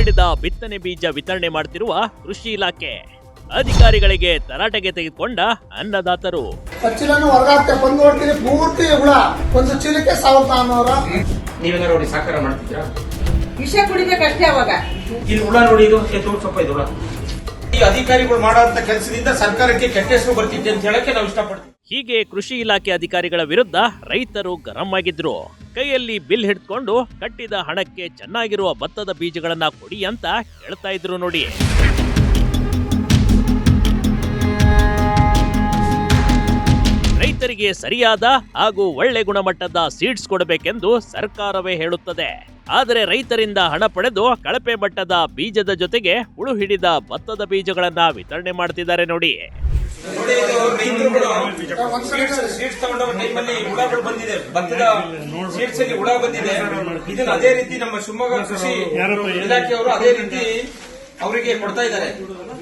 ಹಿಡಿದ ಬಿತ್ತನೆ ಬೀಜ ವಿತರಣೆ ಮಾಡ್ತಿರುವ ಕೃಷಿ ಇಲಾಖೆ ಅಧಿಕಾರಿಗಳಿಗೆ ತರಾಟೆಗೆ ತೆಗೆದುಕೊಂಡ ಅನ್ನದಾತರು. ಚೀಲನು ಹೊರಗಾಗ್ತೆ ಬಂದು ನೋಡ್ತೀನಿ ಪೂರ್ತಿ ಹುಳ, ಒಂದು ಚೀಲಕ್ಕೆ 1400. ನೀವೆಲ್ಲ ನೋಡಿ ಸಾಕಾರ ಮಾಡ್ತಿದ್ರಾ? ವಿಷ ಕುಡಿಬೇಕಷ್ಟೇ ಅವಾಗ. ಇಲ್ಲಿ ಹುಳ ನೋಡಿ, ಇದು ಸ್ವಲ್ಪ ಇದು ಹುಳ. ಈ ಅಧಿಕಾರಿಗಳು ಮಾಡುವಂತ ಕೆಲಸದಿಂದ ಸರ್ಕಾರಕ್ಕೆ ಕೆಟ್ಟ ಹೆಸರು ಬರ್ತಿದೆ ಅಂತ ಹೇಳಕ್ಕೆ ನಾವು ಇಷ್ಟಪಡ್ತೀವಿ. ಹೀಗೆ ಕೃಷಿ ಇಲಾಖೆ ಅಧಿಕಾರಿಗಳ ವಿರುದ್ಧ ರೈತರು ಗರಂ ಆಗಿದ್ರು. ಕೈಯಲ್ಲಿ ಬಿಲ್ ಹಿಡ್ಕೊಂಡು ಕಟ್ಟಿದ ಹಣಕ್ಕೆ ಚೆನ್ನಾಗಿರುವ ಭತ್ತದ ಬೀಜಗಳನ್ನ ಕೊಡಿ ಅಂತ ಹೇಳ್ತಾ ಇದ್ರು ನೋಡಿ. ರೈತರಿಗೆ ಸರಿಯಾದ ಹಾಗೂ ಒಳ್ಳೆ ಗುಣಮಟ್ಟದ ಸೀಡ್ಸ್ ಕೊಡಬೇಕೆಂದು ಸರ್ಕಾರವೇ ಹೇಳುತ್ತದೆ. ಆದರೆ ರೈತರಿಂದ ಹಣ ಪಡೆದು ಕಳಪೆ ಮಟ್ಟದ ಬೀಜದ ಜೊತೆಗೆ ಹುಳು ಹಿಡಿದ ಭತ್ತದ ಬೀಜಗಳನ್ನ ವಿತರಣೆ ಮಾಡ್ತಿದ್ದಾರೆ ನೋಡಿ. ಸೀಡ್ಸ್ ತಗೊಂಡ ಟೈಮಲ್ಲಿ ಹುಳಗಳು ಬಂದಿದೆ, ಭತ್ತದ ಸೀಡ್ಸ್ ಅಲ್ಲಿ ಹುಳ ಬಂದಿದೆ. ಇದನ್ನ ಅದೇ ರೀತಿ ನಮ್ಮ ಶಿವಮೊಗ್ಗ ಕೃಷಿ ಇಲಾಖೆಯವರು ಅದೇ ರೀತಿ ಅವರಿಗೆ ಕೊಡ್ತಾ ಇದ್ದಾರೆ.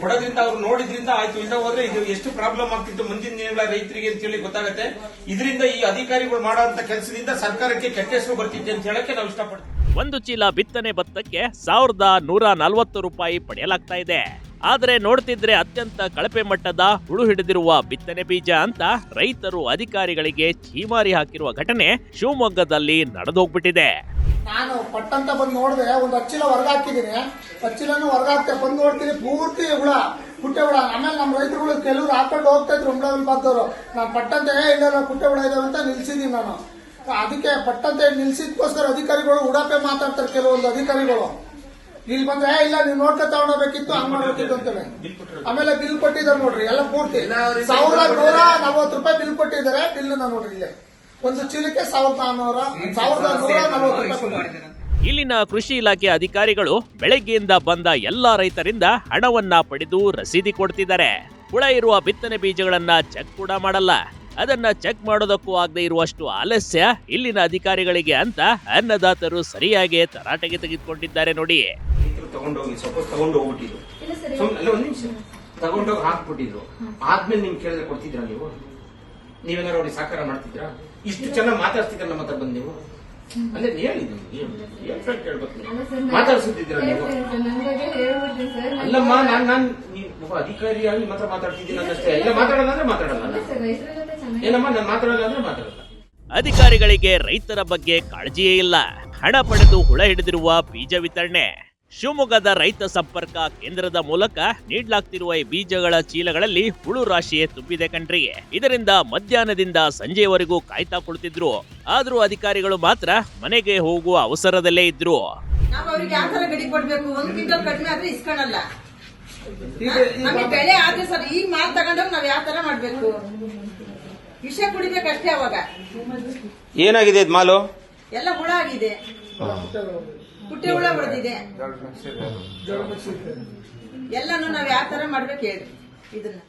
ಕೊಡೋದ್ರಿಂದ ಅವ್ರು ನೋಡಿದ್ರಿಂದ ಆಯ್ತು, ಇನ್ನ ಹೋದ್ರೆ ಇದು ಎಷ್ಟು ಪ್ರಾಬ್ಲಮ್ ಆಗ್ತಿತ್ತು ಮುಂದಿನ ದಿನಗಳ ರೈತರಿಗೆ ಅಂತ ಹೇಳಿ ಗೊತ್ತಾಗುತ್ತೆ. ಇದರಿಂದ ಈ ಅಧಿಕಾರಿಗಳು ಮಾಡುವಂತ ಕೆಲಸದಿಂದ ಸರ್ಕಾರಕ್ಕೆ ಕೆಟ್ಟ ಹೆಸರು ಬರ್ತಿದೆ ಅಂತ ಹೇಳಕ್ಕೆ ನಾವು ಇಷ್ಟಪಡ್ತೀವಿ. ಒಂದು ಚೀಲ ಬಿತ್ತನೆ ಭತ್ತಕ್ಕೆ 1140 ರೂಪಾಯಿ ಪಡೆಯಲಾಗ್ತಾ ಇದೆ. ಆದರೆ ನೋಡ್ತಿದ್ರೆ ಅತ್ಯಂತ ಕಳಪೆ ಮಟ್ಟದ ಹುಳು ಹಿಡಿದಿರುವ ಬಿತ್ತನೆ ಬೀಜ ಅಂತ ರೈತರು ಅಧಿಕಾರಿಗಳಿಗೆ ಛೀಮಾರಿ ಹಾಕಿರುವ ಘಟನೆ ಶಿವಮೊಗ್ಗದಲ್ಲಿ ನಡೆದೋಗ್ಬಿಟ್ಟಿದೆ. ನಾನು ಪಟ್ಟಂತ ಬಂದು ನೋಡಿದೆ, ಒಂದು ಅಚ್ಚಿಲ ಹೊರಗಾಕಿದ್ದೀನಿ. ಅಚ್ಚಿಲನು ಹೊರಗಾಕ್ತೆ ಬಂದು ನೋಡ್ತೀನಿ ಪೂರ್ತಿ ಹುಳ, ಪುಟ್ಟೆ ಹುಳ. ಆಮೇಲೆ ನಮ್ಮ ರೈತರುಗಳು ಕೆಲವರು ಹಾಕೊಂಡು ಹೋಗ್ತಾ ಇದ್ರು ಹುಳ ಬಾರ್ದವ್ರು. ನಾನು ಪಟ್ಟಂತೆ ಇಲ್ಲ ಪುಟ್ಟೆ ಹುಳ ಇದಾವೆ ಅಂತ ನಿಲ್ಸಿದೀನಿ ನಾನು. ಅದಕ್ಕೆ ಪಟ್ಟಂತೆ ನಿಲ್ಸಿದ್ಕೋಸ್ಕರ ಅಧಿಕಾರಿಗಳು ಉಡಾಪೆ ಮಾತಾಡ್ತಾರೆ ಕೆಲವೊಂದು ಅಧಿಕಾರಿಗಳು. ಇಲ್ಲಿ ಬಂದ್ರೆ ಇಲ್ಲ ನೀವು ನೋಡ್ಕೊ ತಗೊಂಡೋಗ್ಬೇಕಿತ್ತು, ಹಂಗ್ ಮಾಡ್ಬೇಕಿತ್ತು ಅಂತೇಳಿ. ಆಮೇಲೆ ಬಿಲ್ ಕೊಟ್ಟಿದ್ದಾರೆ ನೋಡ್ರಿ, ಎಲ್ಲ ಪೂರ್ತಿ 1140 ರೂಪಾಯಿ ಬಿಲ್ ಕೊಟ್ಟಿದ್ದಾರೆ. ಬಿಲ್ ನೋಡ್ರಿ, ಇಲ್ಲೇ ಒಂದು ಚೀಲಕ್ಕೆ 1140 ರೂಪಾಯಿ. ಇಲ್ಲಿನ ಕೃಷಿ ಇಲಾಖೆ ಅಧಿಕಾರಿಗಳು ಬೆಳಗ್ಗೆಯಿಂದ ಬಂದ ಎಲ್ಲಾ ರೈತರಿಂದ ಹಣವನ್ನ ಪಡೆದು ರಸೀದಿ ಕೊಡ್ತಿದ್ದಾರೆ. ಹುಳ ಇರುವ ಬಿತ್ತನೆ ಬೀಜಗಳನ್ನ ಚೆಕ್ ಕೂಡ ಮಾಡಲ್ಲ. ಅದನ್ನ ಚೆಕ್ ಮಾಡೋದಕ್ಕೂ ಆಗದೆ ಇರುವಷ್ಟು ಆಲಸ್ಯ ಇಲ್ಲಿನ ಅಧಿಕಾರಿಗಳಿಗೆ ಅಂತ ಅನ್ನದಾತರು ಸರಿಯಾಗಿ ತರಾಟೆಗೆ ತೆಗೆದುಕೊಂಡಿದ್ದಾರೆ ನೋಡಿ. ತಗೊಂಡೋಗಿ ತಗೊಂಡೋಗ್ಬಿಟ್ಟಿದ್ರು, ಒಂದ್ ನಿಮಿಷ ತಗೊಂಡೋಗಿ ಹಾಕ್ಬಿಟ್ಟಿದ್ರು. ಆದ್ಮೇಲೆ ನಿಮ್ ಕೇಳಿದ್ರೆ ಕೊಡ್ತಿದ್ರ ನೀವು? ನೀವೆಲ್ಲ ನೋಡಿ ಸಾಕಾರ ಮಾಡ್ತಿದ್ರಾ? ಇಷ್ಟು ಚೆನ್ನಾಗಿ ಮಾತಾಡ್ತಿದ್ರ ನಮ್ಮ ಹತ್ರ ಬಂದು ನೀವು ಅಂದ್ರೆ ಹೇಳಿದ್ವಿ ಮಾತಾಡ್ಸುತ್ತಿದ್ರ ನೀವು? ಅಲ್ಲಮ್ಮ, ನಾನ್ ಅಧಿಕಾರಿಯಾಗಿ ಮಾತ್ರ ಮಾತಾಡ್ತಿದ್ದೀನಿ ಅನ್ನಷ್ಟೇ. ಇಲ್ಲ ಮಾತಾಡಲ್ಲ ಅಂದ್ರೆ ಮಾತಾಡಲ್ಲ. ಏನಮ್ಮ, ನಾನು ಮಾತಾಡಲ್ಲ ಅಂದ್ರೆ ಮಾತಾಡಲ್ಲ. ಅಧಿಕಾರಿಗಳಿಗೆ ರೈತರ ಬಗ್ಗೆ ಕಾಳಜಿಯೇ ಇಲ್ಲ. ಹಣ ಪಡೆದು ಹುಳ ಹಿಡಿದಿರುವ ಬೀಜ ವಿತರಣೆ. ಶಿವಮೊಗ್ಗದ ರೈತ ಸಂಪರ್ಕ ಕೇಂದ್ರದ ಮೂಲಕ ನೀಡಲಾಗ್ತಿರುವ ಈ ಬೀಜಗಳ ಚೀಲಗಳಲ್ಲಿ ಹುಳು ರಾಶಿಯೇ ತುಂಬಿದೆ ಕಣ್ರಿ. ಇದರಿಂದ ಮಧ್ಯಾಹ್ನದಿಂದ ಸಂಜೆಯವರೆಗೂ ಕಾಯ್ತಾ ಕುಳಿತಿದ್ರು. ಆದ್ರೂ ಅಧಿಕಾರಿಗಳು ಮಾತ್ರ ಮನೆಗೆ ಹೋಗುವ ಅವಸರದಲ್ಲೇ ಇದ್ರು. ನಾವು ಅವ್ರಿಗೆ ಯಾವ ತರ ಗಡಿ ಕೊಡ್ಬೇಕು? 1 ಕ್ವಿಂಟಲ್ ಕಡಿಮೆ ಆದ್ರೆ ಇಸ್ಕೊಳಲ್ಲ. ನಮಗೆ ಬೆಳೆ ಆದ್ರೆ ಸರ್ ಈಗ ಮಾಲ್ ತಗೊಂಡೋಗಿ ನಾವ್ ಯಾವ ತರ ಮಾಡ್ಬೇಕು? ವಿಷ ಕುಡಿಬೇಕಷ್ಟೇ ಅವಾಗ. ಏನಾಗಿದೆ ಮಾಲು? ಎಲ್ಲ ಹುಳ ಆಗಿದೆ, ಪುಟ್ಟೆ ಹುಳ ಹೊಡೆದಿದೆ. ಎಲ್ಲಾನು ನಾವ್ ಯಾವ ತರ ಮಾಡ್ಬೇಕು ಹೇಳಿ ಇದನ್ನ.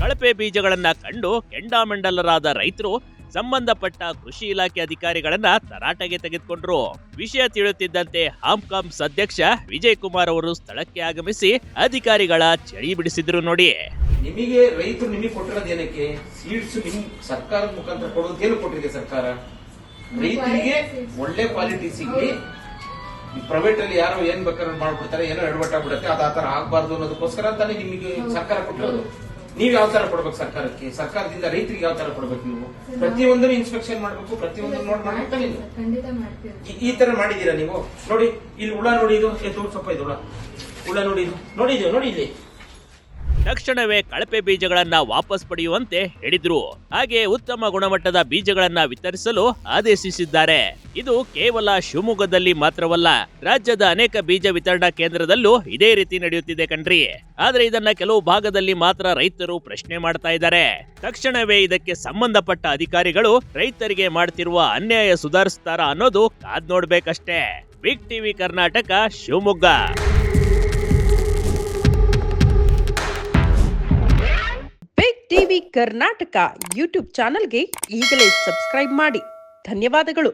ಕಳಪೆ ಬೀಜಗಳನ್ನ ಕಂಡು ಕೆಂಡಾಮೆಂಡಲರಾದ ರೈತರು ಸಂಬಂಧಪಟ್ಟ ಕೃಷಿ ಇಲಾಖೆ ಅಧಿಕಾರಿಗಳನ್ನ ತರಾಟೆಗೆ ತೆಗೆದುಕೊಂಡ್ರು. ವಿಷಯ ತಿಳಿಯುತ್ತಿದ್ದಂತೆ ಹಾಂಕಾಮ್ಸ್ ಅಧ್ಯಕ್ಷ ವಿಜಯ್ ಕುಮಾರ್ ಅವರು ಸ್ಥಳಕ್ಕೆ ಆಗಮಿಸಿ ಅಧಿಕಾರಿಗಳ ಚಳಿ ಬಿಡಿಸಿದ್ರು ನೋಡಿ. ನಿಮಗೆ ರೈತರು ನಿಮಗೆ ಕೊಟ್ಟಿರೋದು ಏನಕ್ಕೆ? ಸೀಡ್ಸ್ ನಿಮ್ ಸರ್ಕಾರದ ಮುಖಾಂತರ ಕೊಡೋದೇನು ಕೊಟ್ಟಿದೆ ಸರ್ಕಾರ? ರೈತರಿಗೆ ಒಳ್ಳೆ ಕ್ವಾಲಿಟಿ ಸಿಗ್ಲಿ. ಪ್ರೈವೇಟ್ ಅಲ್ಲಿ ಯಾರೋ ಏನ್ ಬೇಕಾದ್ರೂ ಮಾಡ್ಬಿಡ್ತಾರೆ, ಏನೋ ಎಡವಟ್ಟಾಗ್ಬಿಡುತ್ತೆ, ಅದು ಆತರ ಆಗ್ಬಾರ್ದು ಅನ್ನೋದಕ್ಕೋಸ್ಕರ ತಾನೇ ನಿಮಗೆ ಸರ್ಕಾರ ಕೊಟ್ಟಿರೋದು. ನೀವ್ ಯಾವ ತರ ಕೊಡ್ಬೇಕು ಸರ್ಕಾರಕ್ಕೆ? ಸರ್ಕಾರದಿಂದ ರೈತರಿಗೆ ಯಾವ ತರ ಕೊಡ್ಬೇಕು? ನೀವು ಪ್ರತಿಯೊಂದನ್ನು ಇನ್ಸ್ಪೆಕ್ಷನ್ ಮಾಡ್ಬೇಕು, ಪ್ರತಿಯೊಂದನ್ನು ನೋಡ್ ಮಾಡ್ಬೇಕು. ಈ ತರ ಮಾಡಿದೀರಾ ನೀವು? ನೋಡಿ ಇಲ್ಲಿ ಹುಳ ನೋಡಿ, ಇದು ಸ್ವಲ್ಪ ಇದು ಹುಳ ನೋಡಿ ಇಲ್ಲಿ. ತಕ್ಷಣವೇ ಕಳಪೆ ಬೀಜಗಳನ್ನ ವಾಪಸ್ ಪಡೆಯುವಂತೆ ಹೇಳಿದ್ರು. ಹಾಗೆ ಉತ್ತಮ ಗುಣಮಟ್ಟದ ಬೀಜಗಳನ್ನ ವಿತರಿಸಲು ಆದೇಶಿಸಿದ್ದಾರೆ. ಇದು ಕೇವಲ ಶಿವಮೊಗ್ಗದಲ್ಲಿ ಮಾತ್ರವಲ್ಲ, ರಾಜ್ಯದ ಅನೇಕ ಬೀಜ ವಿತರಣಾ ಕೇಂದ್ರದಲ್ಲೂ ಇದೇ ರೀತಿ ನಡೆಯುತ್ತಿದೆ ಕಣ್ರಿ. ಆದ್ರೆ ಇದನ್ನ ಕೆಲವು ಭಾಗದಲ್ಲಿ ಮಾತ್ರ ರೈತರು ಪ್ರಶ್ನೆ ಮಾಡ್ತಾ ಇದ್ದಾರೆ. ತಕ್ಷಣವೇ ಇದಕ್ಕೆ ಸಂಬಂಧಪಟ್ಟ ಅಧಿಕಾರಿಗಳು ರೈತರಿಗೆ ಮಾಡ್ತಿರುವ ಅನ್ಯಾಯ ಸುಧಾರಿಸ್ತಾರ ಅನ್ನೋದು ಕಾದ್ ನೋಡ್ಬೇಕಷ್ಟೇ. Big TV Karnataka, Shivamogga. Big TV Karnataka YouTube ಚಾನೆಲ್ಗೆ ಈಗಲೇ ಸಬ್ಸ್ಕ್ರೈಬ್ ಮಾಡಿ. ಧನ್ಯವಾದಗಳು.